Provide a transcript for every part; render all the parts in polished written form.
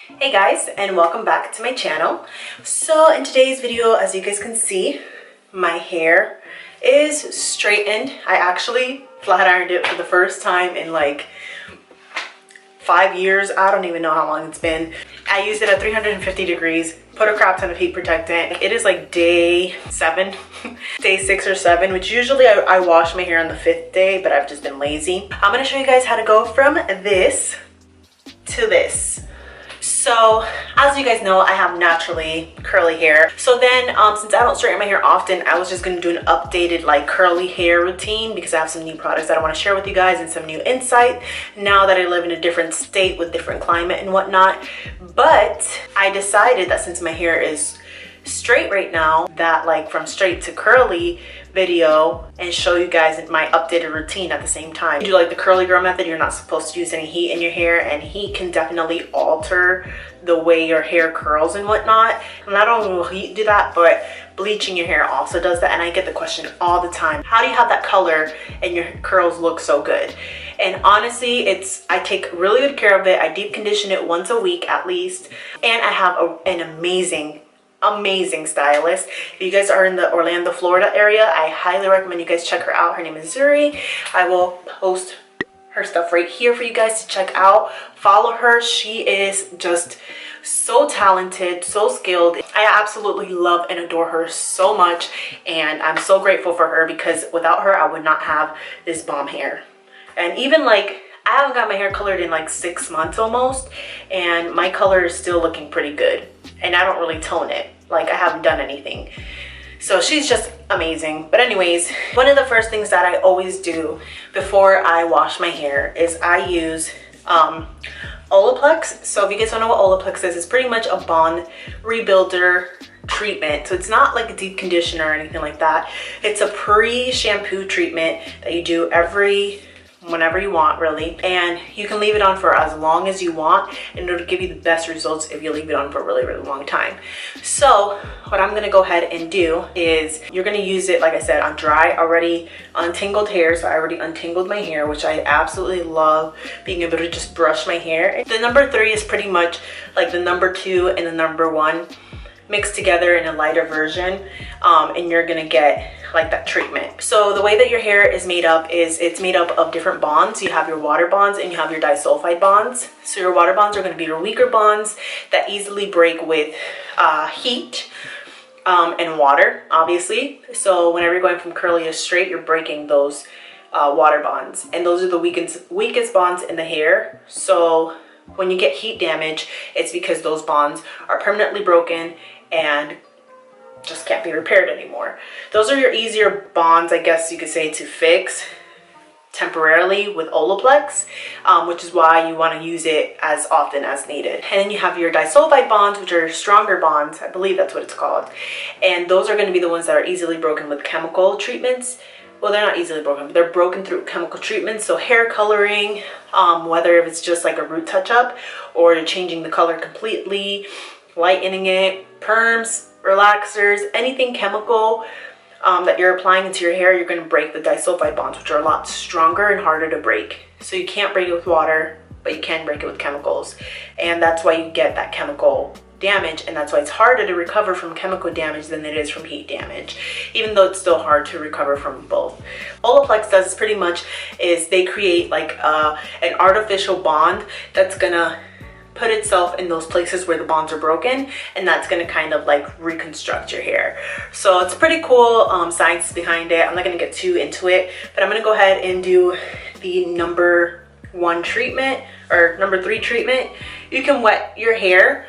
Hey guys, and welcome back to my channel. So in today's video, as you guys can see, my hair is straightened. I actually flat ironed it for the first time in like 5 years. I don't even know how long it's been. I used it at 350 degrees, put a crap ton of heat protectant. It is like day 7, day 6 or 7, which usually I wash my hair on the 5th day, but I've just been lazy. I'm gonna show you guys how to go from this to this. So as you guys know, I have naturally curly hair. So then since I don't straighten my hair often, I was just going to do an updated like curly hair routine because I have some new products that I want to share with you guys and some new insight now that I live in a different state with different climate and whatnot. But I decided that since my hair is straight right now, that like from straight to curly video and show you guys my updated routine at the same time. You do like the curly girl method, you're not supposed to use any heat in your hair, and heat can definitely alter the way your hair curls and whatnot. And not only will heat do that, but bleaching your hair also does that. And I get the question all the time, how do you have that color and your curls look so good? And honestly, I take really good care of it. I deep condition it once a week at least, and I have an amazing stylist. If you guys are in the Orlando, Florida area, I highly recommend you guys check her out. Her name is Zuri. I will post her stuff right here for you guys to check out. Follow her. She is just so talented, so skilled. I absolutely love and adore her so much, and I'm so grateful for her because without her, I would not have this bomb hair. And even like, I haven't got my hair colored in like 6 months almost, and my color is still looking pretty good. And I don't really tone it, like I haven't done anything. So she's just amazing. But anyways, one of the first things that I always do before I wash my hair is I use Olaplex. So if you guys don't know what Olaplex is, it's pretty much a bond rebuilder treatment. So it's not like a deep conditioner or anything like that. It's a pre-shampoo treatment that you do whenever you want, really, and you can leave it on for as long as you want, and it'll give you the best results if you leave it on for a really long time. So what I'm gonna go ahead and do is, you're gonna use it, like I said, on dry, already untangled hair. So I already untangled my hair, which I absolutely love being able to just brush my hair. The number 3 is pretty much like the number 2 and the number 1 mixed together in a lighter version, and you're gonna get like that treatment. So the way that your hair is made up is it's made up of different bonds. You have your water bonds and you have your disulfide bonds. So your water bonds are going to be your weaker bonds that easily break with heat and water, obviously. So whenever you're going from curly to straight, you're breaking those water bonds, and those are the weakest bonds in the hair. So when you get heat damage, it's because those bonds are permanently broken and just can't be repaired anymore. Those are your easier bonds, I guess you could say, to fix temporarily with Olaplex, which is why you want to use it as often as needed. And then you have your disulfide bonds, which are stronger bonds. I believe that's what it's called. And those are going to be the ones that are easily broken with chemical treatments. Well, they're not easily broken, but they're broken through chemical treatments. So hair coloring, whether if it's just like a root touch-up or you're changing the color completely, lightening it, perms, relaxers, anything chemical that you're applying into your hair, you're going to break the disulfide bonds, which are a lot stronger and harder to break. So you can't break it with water, but you can break it with chemicals. And that's why you get that chemical damage, and that's why it's harder to recover from chemical damage than it is from heat damage, even though it's still hard to recover from both. Olaplex does pretty much is they create like an artificial bond that's gonna put itself in those places where the bonds are broken, and that's gonna kind of like reconstruct your hair. So it's pretty cool science behind it. I'm not gonna get too into it, but I'm gonna go ahead and do the number 1 treatment, or number 3 treatment. You can wet your hair,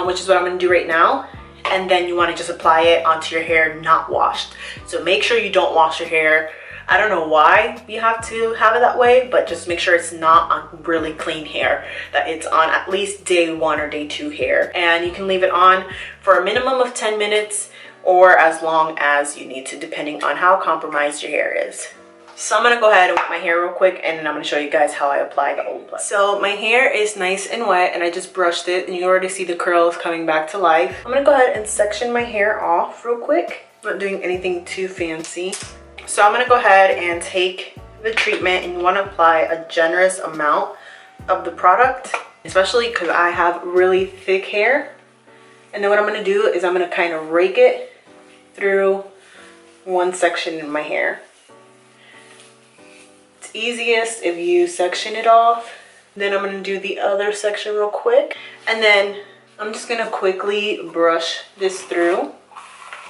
which is what I'm gonna do right now, and then you wanna just apply it onto your hair not washed. So make sure you don't wash your hair. I don't know why you have to have it that way, but just make sure it's not on really clean hair, that it's on at least day 1 or day 2 hair. And you can leave it on for a minimum of 10 minutes or as long as you need to, depending on how compromised your hair is. So I'm gonna go ahead and wet my hair real quick, and then I'm gonna show you guys how I apply the Olaplex. So my hair is nice and wet, and I just brushed it, and you already see the curls coming back to life. I'm gonna go ahead and section my hair off real quick. I'm not doing anything too fancy. So I'm gonna go ahead and take the treatment, and you wanna apply a generous amount of the product especially because I have really thick hair. And then what I'm going to do is I'm going to kind of rake it through one section in my hair. It's easiest if you section it off. Then I'm going to do the other section real quick. And then I'm just going to quickly brush this through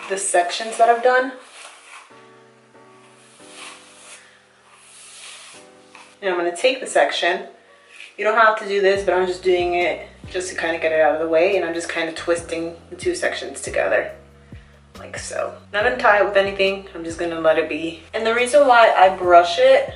the sections that I've done. And I'm going to take the section. You don't have to do this, but I'm just doing it just to kind of get it out of the way. And I'm just kind of twisting the two sections together, like so. Not going to tie it with anything. I'm just going to let it be. And the reason why I brush it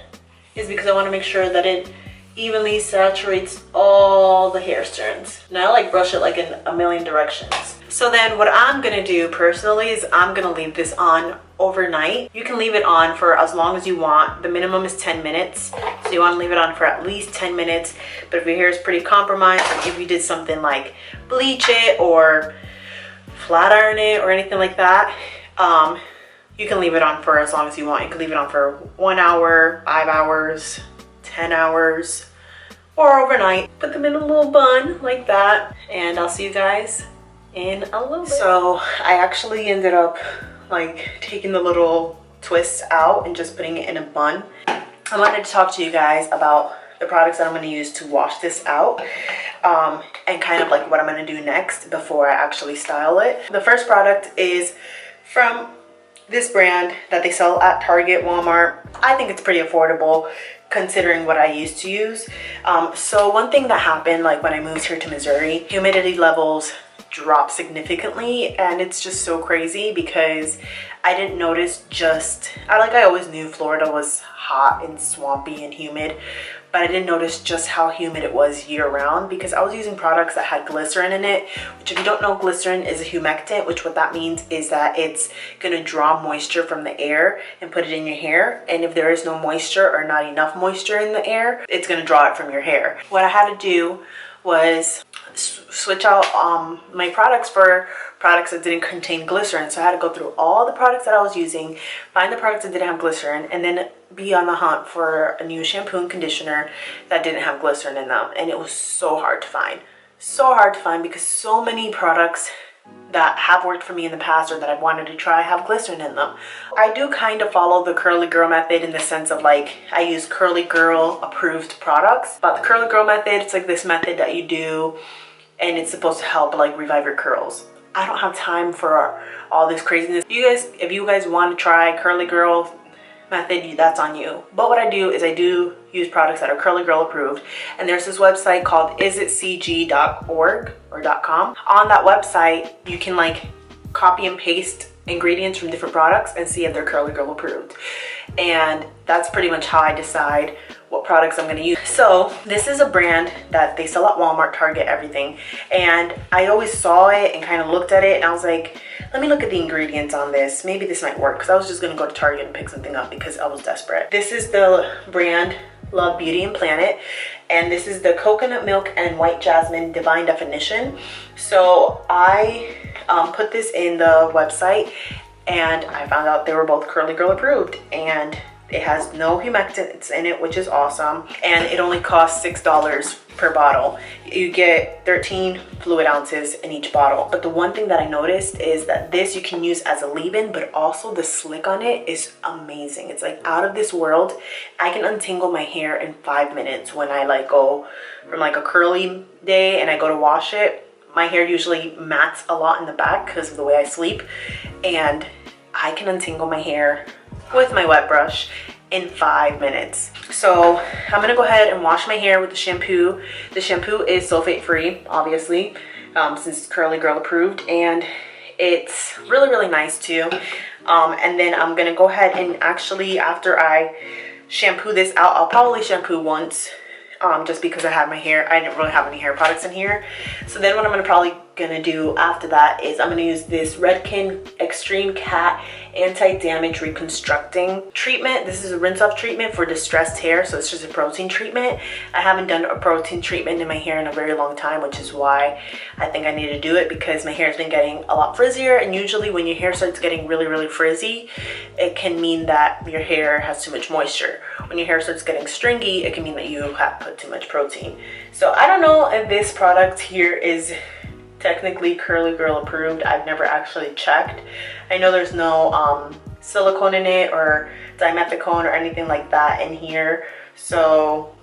is because I want to make sure that it evenly saturates all the hair strands. Now I like brush it like in a million directions. So then what I'm gonna do personally is I'm gonna leave this on overnight. You can leave it on for as long as you want. The minimum is 10 minutes. So you wanna leave it on for at least 10 minutes. But if your hair is pretty compromised, like if you did something like bleach it or flat iron it or anything like that, you can leave it on for as long as you want. You can leave it on for 1 hour, 5 hours, 10 hours, or overnight. Put them in a little bun like that, and I'll see you guys in a little bit. So I actually ended up like taking the little twists out and just putting it in a bun. I wanted to talk to you guys about the products that I'm going to use to wash this out, and kind of like what I'm going to do next before I actually style it. The first product is from this brand that they sell at Target, Walmart. I think it's pretty affordable considering what I used to use. So one thing that happened, like when I moved here to Missouri, humidity levels dropped significantly, and it's just so crazy because I didn't notice I always knew Florida was hot and swampy and humid, but I didn't notice just how humid it was year round because I was using products that had glycerin in it, which if you don't know, glycerin is a humectant, which what that means is that it's gonna draw moisture from the air and put it in your hair. And if there is no moisture or not enough moisture in the air, it's gonna draw it from your hair. What I had to do was switch out my products for products that didn't contain glycerin. So I had to go through all the products that I was using, find the products that didn't have glycerin, and then be on the hunt for a new shampoo and conditioner that didn't have glycerin in them. And it was so hard to find. So hard to find because so many products that have worked for me in the past or that I've wanted to try have glycerin in them. I do kind of follow the Curly Girl method in the sense of like I use Curly Girl approved products. But the Curly Girl method, it's like this method that you do and it's supposed to help like revive your curls. I don't have time for all this craziness. If you guys want to try Curly Girl method, that's on you. But what I do is I do use products that are Curly Girl approved, and there's this website called isitcg.org or .com. On that website you can like copy and paste ingredients from different products and see if they're Curly Girl approved, and that's pretty much how I decide what products I'm going to use. So this is a brand that they sell at Walmart, Target, everything, and I always saw it and kind of looked at it and I was like, let me look at the ingredients on this, maybe this might work, because I was just going to go to Target and pick something up because I was desperate. This is the brand Love Beauty and Planet, and this is the coconut milk and white jasmine divine definition. So I put this in the website and I found out they were both Curly Girl approved, and it has no humectants in it, which is awesome, and it only costs $6 per bottle. You get 13 fluid ounces in each bottle. But the one thing that I noticed is that this you can use as a leave-in, but also the slick on it is amazing. It's like out of this world. I can untangle my hair in 5 minutes when I like go from like a curly day and I go to wash it. My hair usually mats a lot in the back because of the way I sleep, and I can untangle my hair with my wet brush in 5 minutes. So I'm gonna go ahead and wash my hair with the shampoo. The shampoo is sulfate free, obviously, since it's Curly Girl approved, and it's really nice too. And then I'm gonna go ahead and actually, after I shampoo this out, I'll probably shampoo once, just because I didn't really have any hair products in here. So then what I'm gonna probably gonna do after that is I'm gonna use this Redken Extreme Cat Anti-Damage Reconstructing Treatment. This is a rinse off treatment for distressed hair, so it's just a protein treatment. I haven't done a protein treatment in my hair in a very long time, which is why I think I need to do it, because my hair has been getting a lot frizzier, and usually when your hair starts getting really frizzy, it can mean that your hair has too much moisture. When your hair starts getting stringy, it can mean that you have put too much protein. So I don't know if this product here is technically Curly Girl approved. I've never actually checked. I know there's no silicone in it or dimethicone or anything like that in here, so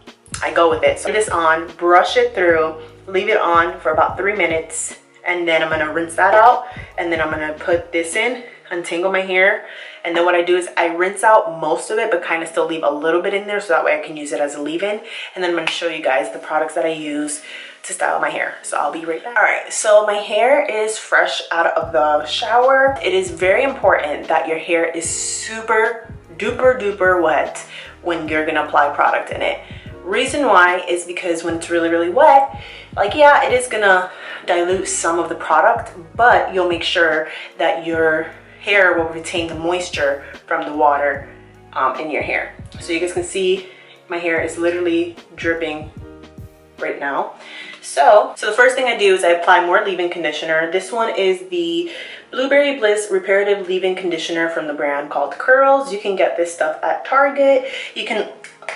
I go with it. So this on, brush it through, leave it on for about 3 minutes, and then I'm gonna rinse that out, and then I'm gonna put this in, untangle my hair, and then what I do is I rinse out most of it but kind of still leave a little bit in there so that way I can use it as a leave-in. And then I'm going to show you guys the products that I use to style my hair, so I'll be right back. All right, so my hair is fresh out of the shower. It is very important that your hair is super duper wet when you're gonna apply product in it. Reason why is because when it's really wet, like, yeah, it is gonna dilute some of the product, but you'll make sure that your hair will retain the moisture from the water in your hair. So you guys can see my hair is literally dripping right now. So the first thing I do is I apply more leave-in conditioner. This one is the Blueberry Bliss Reparative Leave-In Conditioner from the brand called Curls. You can get this stuff at Target. You can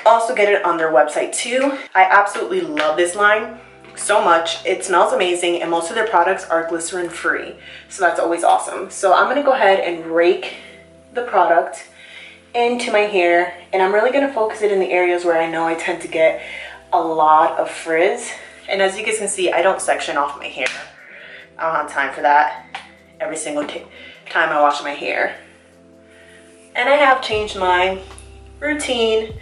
also get it on their website too. I absolutely love this line so much. It smells amazing, and most of their products are glycerin free, so that's always awesome. So I'm gonna go ahead and rake the product into my hair, and I'm really gonna focus it in the areas where I know I tend to get a lot of frizz. And as you guys can see, I don't section off my hair. I don't have time for that every single time I wash my hair. And I have changed my routine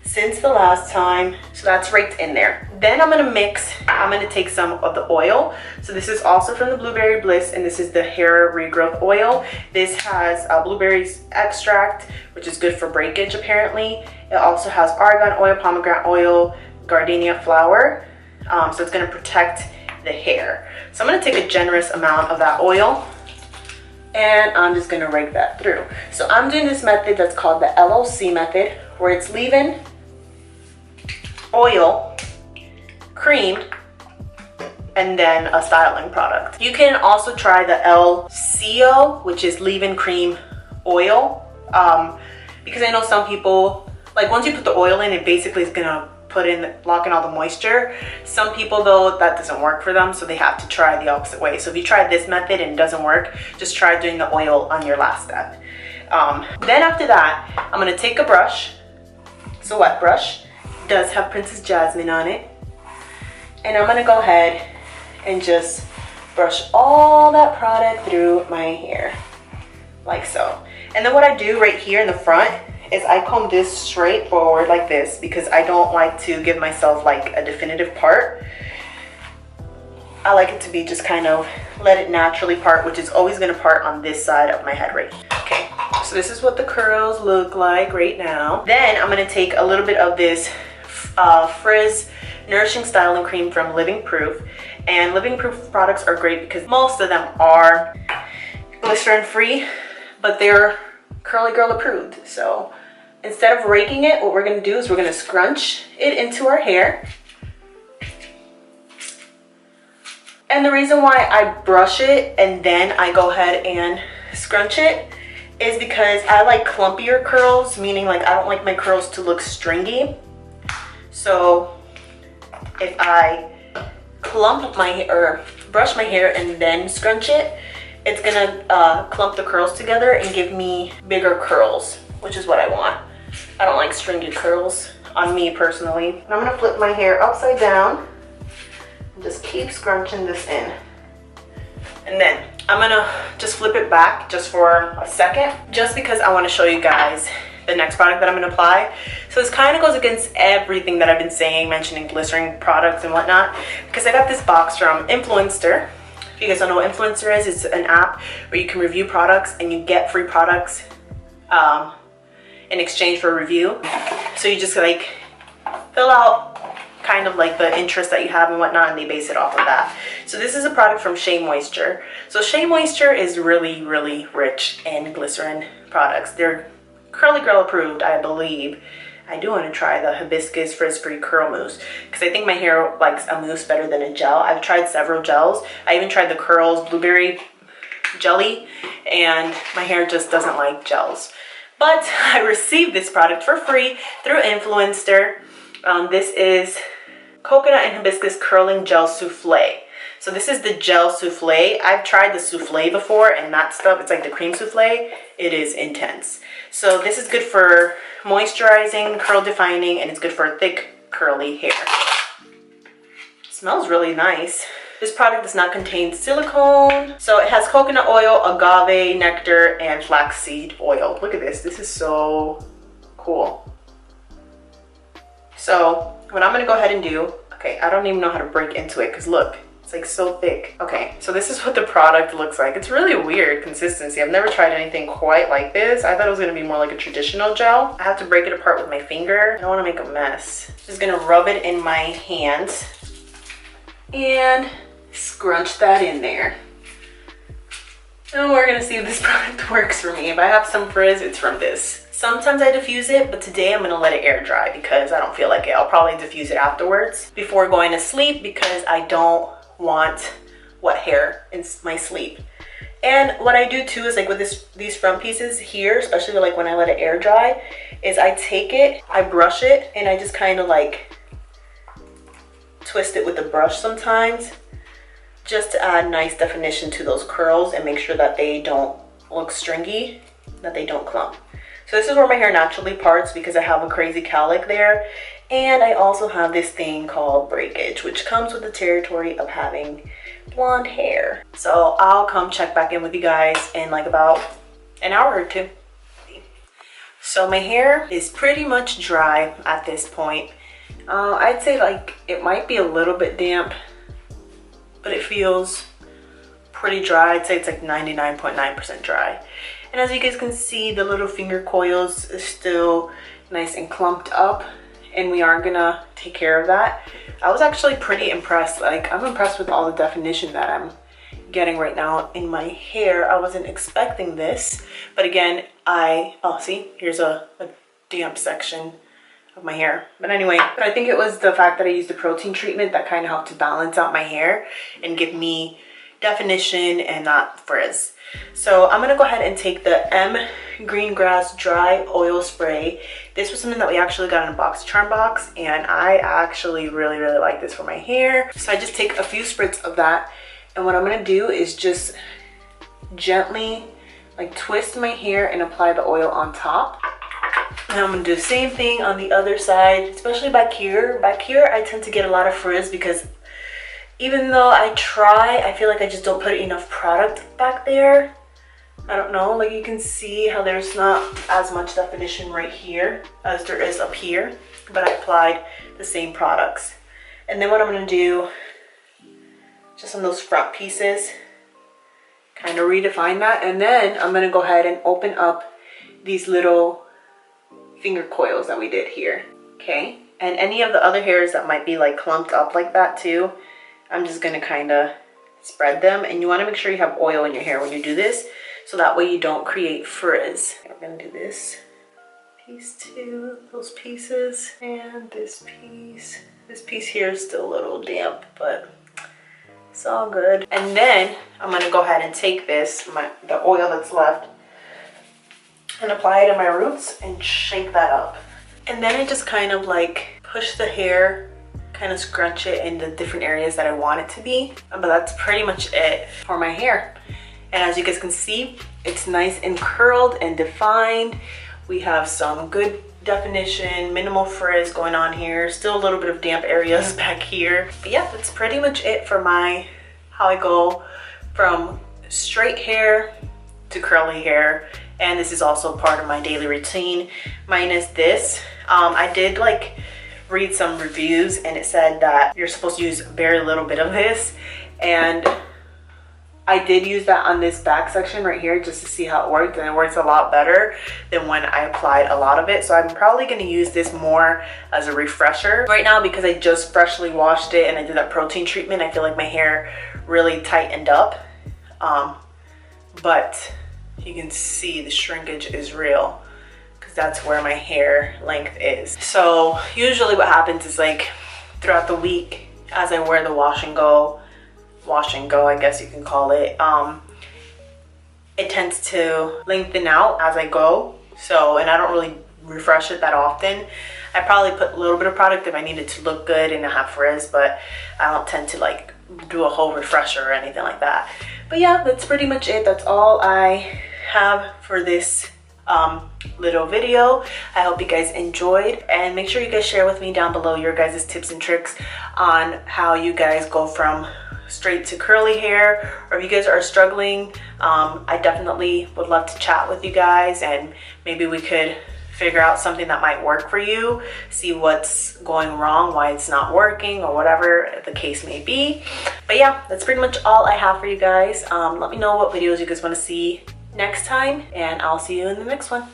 since the last time, so that's raked in there. Then I'm gonna take some of the oil. So this is also from the Blueberry Bliss, and this is the hair regrowth oil. This has blueberries extract, which is good for breakage apparently. It also has argan oil, pomegranate oil, gardenia flower, so it's gonna protect the hair. So I'm gonna take a generous amount of that oil, and I'm just gonna rake that through. So I'm doing this method that's called the LOC method, where it's leave-in, oil, cream, and then a styling product. You can also try the LCO, which is leave-in cream oil, because I know some people, like, once you put the oil in, it basically is gonna lock in all the moisture. Some people though, that doesn't work for them, so they have to try the opposite way. So if you try this method and it doesn't work, just try doing the oil on your last step. Then after that, I'm gonna take a brush. It's a wet brush. It does have Princess Jasmine on it. And I'm gonna go ahead and just brush all that product through my hair, like so. And then what I do right here in the front is I comb this straight forward like this, because I don't like to give myself like a definitive part. I like it to be just kind of let it naturally part, which is always gonna part on this side of my head right here. Okay, so this is what the curls look like right now. Then I'm gonna take a little bit of this Frizz Nourishing Styling Cream from Living Proof. And Living Proof products are great because most of them are glycerin free, but they're Curly Girl approved. So instead of raking it, what we're gonna do is we're gonna scrunch it into our hair. And the reason why I brush it and then I go ahead and scrunch it is because I like clumpier curls, meaning like I don't like my curls to look stringy. So if I clump my hair or brush my hair and then scrunch it, it's gonna clump the curls together and give me bigger curls, which is what I want. I don't like stringy curls on me personally. And I'm gonna flip my hair upside down and just keep scrunching this in. And then I'm gonna just flip it back just for a second, just because I wanna show you guys the next product that I'm gonna apply. So this kind of goes against everything that I've been saying, mentioning glycerin products and whatnot, because I got this box from Influencer. If you guys don't know what Influencer is, it's an app where you can review products and you get free products in exchange for a review. So you just like fill out kind of like the interest that you have and whatnot, and they base it off of that. So this is a product from Shea Moisture. So Shea Moisture is really, really rich in glycerin products. They're Curly Girl approved, I believe. I do want to try the hibiscus frizz-free curl mousse because I think my hair likes a mousse better than a gel. I've tried several gels. I even tried the curls blueberry jelly, and my hair just doesn't like gels. But I received this product for free through Influencer. This is coconut and hibiscus curling gel souffle. So this is the gel souffle. I've tried the souffle before, and that stuff, it's like the cream souffle. It is intense. So this is good for moisturizing, curl defining, and it's good for thick curly hair. It smells really nice. This product does not contain silicone. So it has coconut oil, agave nectar, and flaxseed oil. Look at this. This is so cool. So what I'm gonna go ahead and do, okay, I don't even know how to break into it because look, it's like so thick. Okay, so this is what the product looks like. It's really weird consistency. I've never tried anything quite like this. I thought it was gonna be more like a traditional gel. I have to break it apart with my finger. I don't wanna make a mess. Just gonna rub it in my hands and scrunch that in there. And we're gonna see if this product works for me. If I have some frizz, it's from this. Sometimes I diffuse it, but today I'm gonna let it air dry because I don't feel like it. I'll probably diffuse it afterwards before going to sleep because I don't want wet hair in my sleep. And what I do too is like with these front pieces here, especially like when I let it air dry, is I take it, I brush it, and I just kind of like twist it with the brush sometimes just to add nice definition to those curls and make sure that they don't look stringy, that they don't clump. So this is where my hair naturally parts because I have a crazy cowlick there. And I also have this thing called breakage, which comes with the territory of having blonde hair. So I'll come check back in with you guys in like about an hour or two. So my hair is pretty much dry at this point. I'd say like it might be a little bit damp, but it feels pretty dry. I'd say it's like 99.9% dry. And as you guys can see, the little finger coils is still nice and clumped up, and we are gonna take care of that. I was actually pretty impressed. Like, I'm impressed with all the definition that I'm getting right now in my hair. I wasn't expecting this, but again, oh, see, here's a damp section of my hair. But anyway, but I think it was the fact that I used the protein treatment that kind of helped to balance out my hair and give me definition and not frizz. So I'm gonna go ahead and take the M Green Grass Dry Oil Spray. This was something that we actually got in a boxycharm box, and I actually really like this for my hair. So I just take a few spritz of that, and what I'm gonna do is just gently like twist my hair and apply the oil on top. And I'm gonna do the same thing on the other side, especially back here. Back here, I tend to get a lot of frizz because even though I try, I feel like I just don't put enough product back there. I don't know, like you can see how there's not as much definition right here as there is up here, but I applied the same products. And then what I'm gonna do, just on those front pieces, kind of redefine that. And then I'm gonna go ahead and open up these little finger coils that we did here, okay? And any of the other hairs that might be like clumped up like that too, I'm just gonna kind of spread them. And you wanna make sure you have oil in your hair when you do this, so that way you don't create frizz. I'm gonna do this piece too, those pieces, and this piece. This piece here is still a little damp, but it's all good. And then I'm gonna go ahead and take this, the oil that's left, and apply it in my roots and shake that up. And then I just kind of like push the hair, kind of scrunch it in the different areas that I want it to be. But that's pretty much it for my hair. And as you guys can see, it's nice and curled and defined. We have some good definition, minimal frizz going on here. Still a little bit of damp areas back here. But yeah, that's pretty much it for how I go from straight hair to curly hair. And this is also part of my daily routine, minus this. I did like read some reviews, and it said that you're supposed to use very little bit of this, and I did use that on this back section right here just to see how it worked, and it works a lot better than when I applied a lot of it. So I'm probably going to use this more as a refresher right now because I just freshly washed it and I did that protein treatment. I feel like my hair really tightened up, but you can see the shrinkage is real because that's where my hair length is. So usually what happens is like throughout the week as I wear the wash and go, I guess you can call it, it tends to lengthen out as I go. So, and I don't really refresh it that often. I probably put a little bit of product if I need it to look good and not have frizz, but I don't tend to like do a whole refresher or anything like that. But yeah, that's pretty much it. That's all I have for this little video. I hope you guys enjoyed, and make sure you guys share with me down below your guys' tips and tricks on how you guys go from straight to curly hair, or if you guys are struggling. I definitely would love to chat with you guys, and maybe we could figure out something that might work for you, see what's going wrong, why it's not working, or whatever the case may be. But yeah, that's pretty much all I have for you guys. Let me know what videos you guys want to see next time, and I'll see you in the next one.